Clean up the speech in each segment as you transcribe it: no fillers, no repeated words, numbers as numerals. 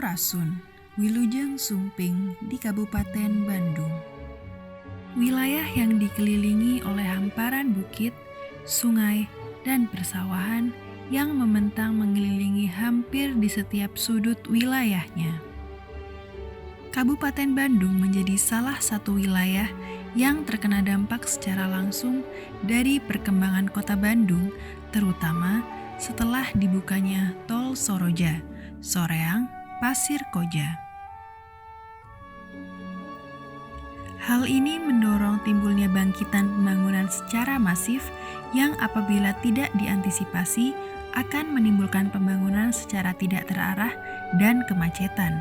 Rasun, Wilujeng Sumping di Kabupaten Bandung. Wilayah yang dikelilingi oleh hamparan bukit, sungai, dan persawahan yang membentang mengelilingi hampir di setiap sudut wilayahnya. Kabupaten Bandung menjadi salah satu wilayah yang terkena dampak secara langsung dari perkembangan kota Bandung, terutama setelah dibukanya Tol Soroja, Soreang, Pasir Koja. Hal ini mendorong timbulnya bangkitan pembangunan secara masif yang apabila tidak diantisipasi akan menimbulkan pembangunan secara tidak terarah dan kemacetan.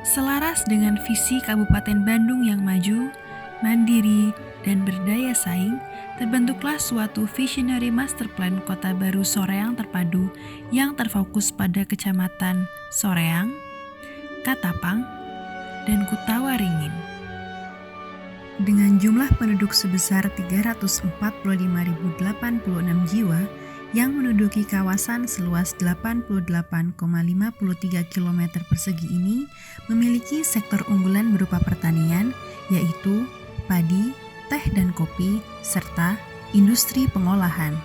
Selaras dengan visi Kabupaten Bandung yang maju, mandiri, dan berdaya saing, terbentuklah suatu visionary master plan Kota Baru Soreang Terpadu yang terfokus pada Kecamatan Soreang, Katapang, dan Kutawaringin. Dengan jumlah penduduk sebesar 345.086 jiwa yang menduduki kawasan seluas 88,53 km persegi ini memiliki sektor unggulan berupa pertanian, yaitu padi, teh dan kopi, serta industri pengolahan.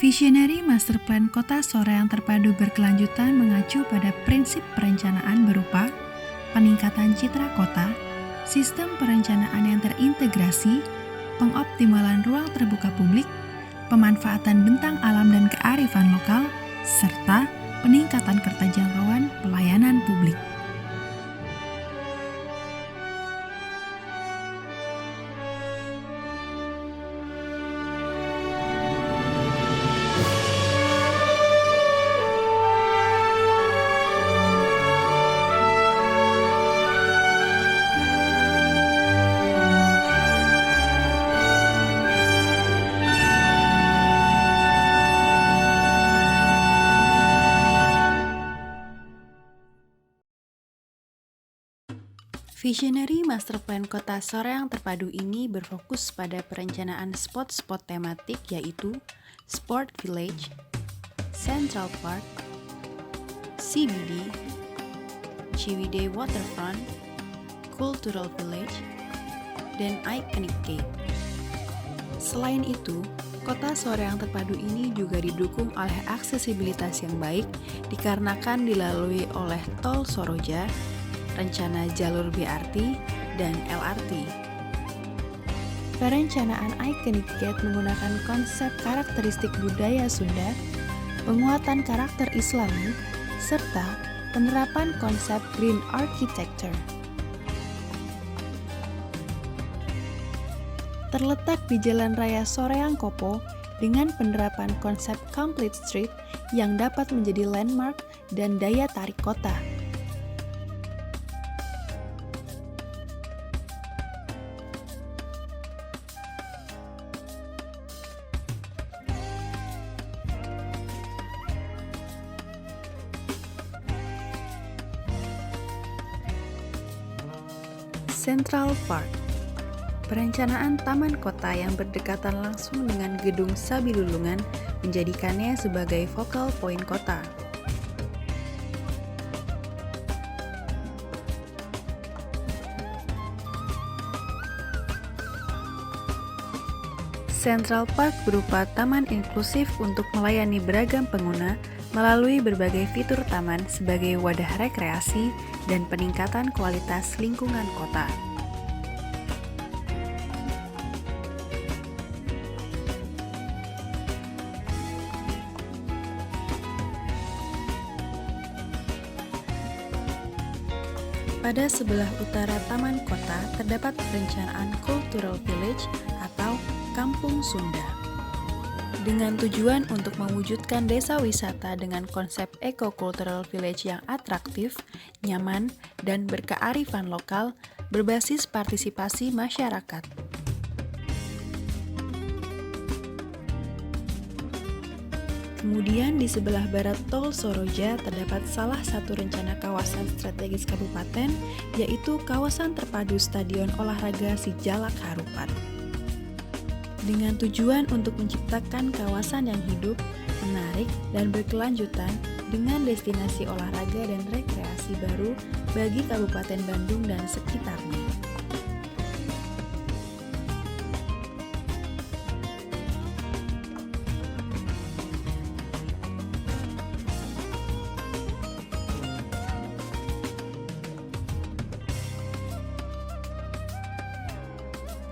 Visionary Master Plan Kota Soreang Terpadu berkelanjutan mengacu pada prinsip perencanaan berupa peningkatan citra kota, sistem perencanaan yang terintegrasi, pengoptimalan ruang terbuka publik, pemanfaatan bentang alam dan kearifan lokal, serta peningkatan keterjangkauan pelayanan publik. Visionary Master Plan Kota Soreang Terpadu ini berfokus pada perencanaan spot-spot tematik yaitu Sport Village, Central Park, CBD, Ciwidey Waterfront, Cultural Village, dan Iconic Gate. Selain itu, Kota Soreang Terpadu ini juga didukung oleh aksesibilitas yang baik dikarenakan dilalui oleh Tol Soroja, rencana jalur BRT, dan LRT. Perencanaan Iconic Gate menggunakan konsep karakteristik budaya Sunda, penguatan karakter Islami, serta penerapan konsep Green Architecture. Terletak di Jalan Raya Soreang Kopo dengan penerapan konsep Complete Street yang dapat menjadi landmark dan daya tarik kota. Central Park, perencanaan taman kota yang berdekatan langsung dengan gedung Sabilulungan menjadikannya sebagai focal point kota. Central Park berupa taman inklusif untuk melayani beragam pengguna melalui berbagai fitur taman sebagai wadah rekreasi dan peningkatan kualitas lingkungan kota. Pada sebelah utara taman kota terdapat perencanaan Cultural Village atau Kampung Sunda. Dengan tujuan untuk mewujudkan desa wisata dengan konsep eco-cultural village yang atraktif, nyaman, dan berkearifan lokal berbasis partisipasi masyarakat. Kemudian di sebelah barat Tol Soroja terdapat salah satu rencana kawasan strategis kabupaten, yaitu kawasan terpadu Stadion Olahraga Sijalak Harupat. Dengan tujuan untuk menciptakan kawasan yang hidup, menarik, dan berkelanjutan dengan destinasi olahraga dan rekreasi baru bagi Kabupaten Bandung dan sekitarnya.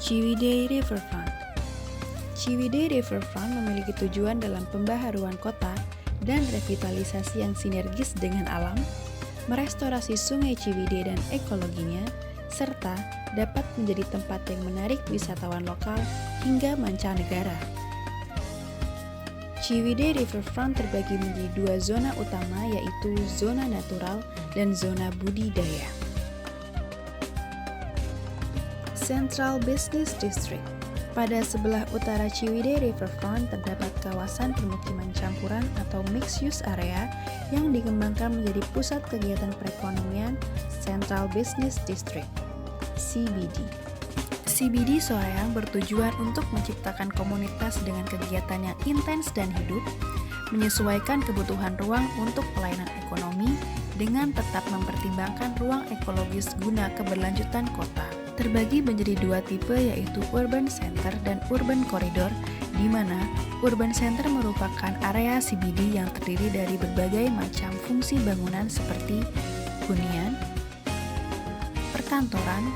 Ciwidey Riverfront. Ciwidey Riverfront memiliki tujuan dalam pembaharuan kota dan revitalisasi yang sinergis dengan alam, merestorasi sungai Ciwidey dan ekologinya, serta dapat menjadi tempat yang menarik wisatawan lokal hingga mancanegara. Ciwidey Riverfront terbagi menjadi dua zona utama, yaitu zona natural dan zona budidaya. Central Business District. Pada sebelah utara Ciwidey Riverfront terdapat kawasan permukiman campuran atau mixed use area yang dikembangkan menjadi pusat kegiatan perekonomian Central Business District (CBD). CBD Soreang bertujuan untuk menciptakan komunitas dengan kegiatan yang intens dan hidup, menyesuaikan kebutuhan ruang untuk pelayanan ekonomi dengan tetap mempertimbangkan ruang ekologis guna keberlanjutan kota. Terbagi menjadi dua tipe, yaitu Urban Center dan Urban Corridor, di mana Urban Center merupakan area CBD yang terdiri dari berbagai macam fungsi bangunan seperti hunian, perkantoran,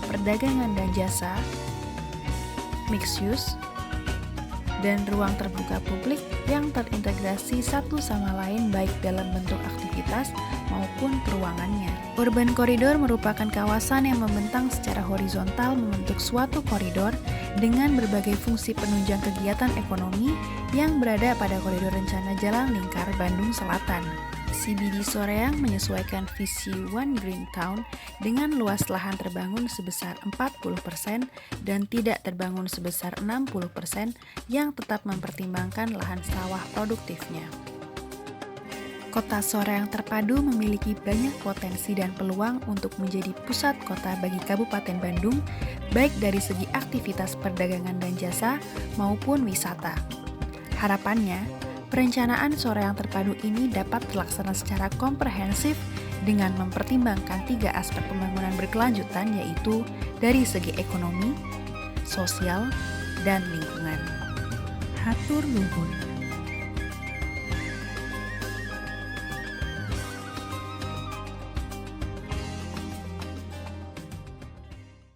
perdagangan dan jasa, mixed use, dan ruang terbuka publik yang terintegrasi satu sama lain baik dalam bentuk aktivitas maupun peruangannya. Urban Corridor merupakan kawasan yang membentang secara horizontal membentuk suatu koridor dengan berbagai fungsi penunjang kegiatan ekonomi yang berada pada koridor rencana Jalan Lingkar Bandung Selatan. CBD Soreang menyesuaikan visi One Green Town dengan luas lahan terbangun sebesar 40% dan tidak terbangun sebesar 60% yang tetap mempertimbangkan lahan sawah produktifnya. Kota Soreang terpadu memiliki banyak potensi dan peluang untuk menjadi pusat kota bagi Kabupaten Bandung, baik dari segi aktivitas perdagangan dan jasa maupun wisata. Harapannya, perencanaan Soreang terpadu ini dapat terlaksana secara komprehensif dengan mempertimbangkan 3 aspek pembangunan berkelanjutan, yaitu dari segi ekonomi, sosial, dan lingkungan. Hatur nuhun.